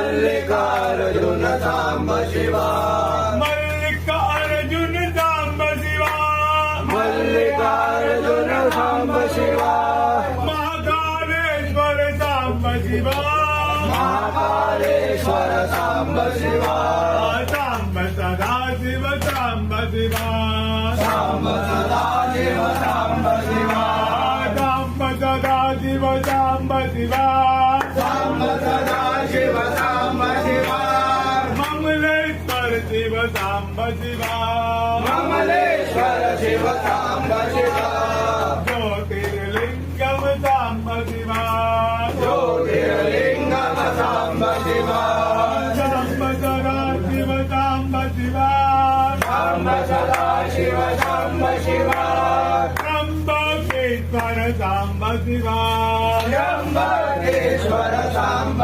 Mallikarjun Samba Shiva Mallikarjun Samba Shiva Mallikarjun Samba Shiva Mahakaleshwar Samba Shiva Mahakaleshwar Samba Shiva Samba Sadashiv Samba Shiva Samba Sadashiv Samba Shiva Samba Sadashiv Samba Shiva Samba Sadashiv Samba Shiva Mamleshwar Shiv Samba Shiva Mamleshwar Shiv Samba Shiva Jyotirlingam Samba Shiva Jyotirlingam Samba Shiva Samba Sadashiv Samba Shiva Samba Sadashiv Samba Shiva Trimbakeshwar Samba Shiva Trimbakeshwar Samba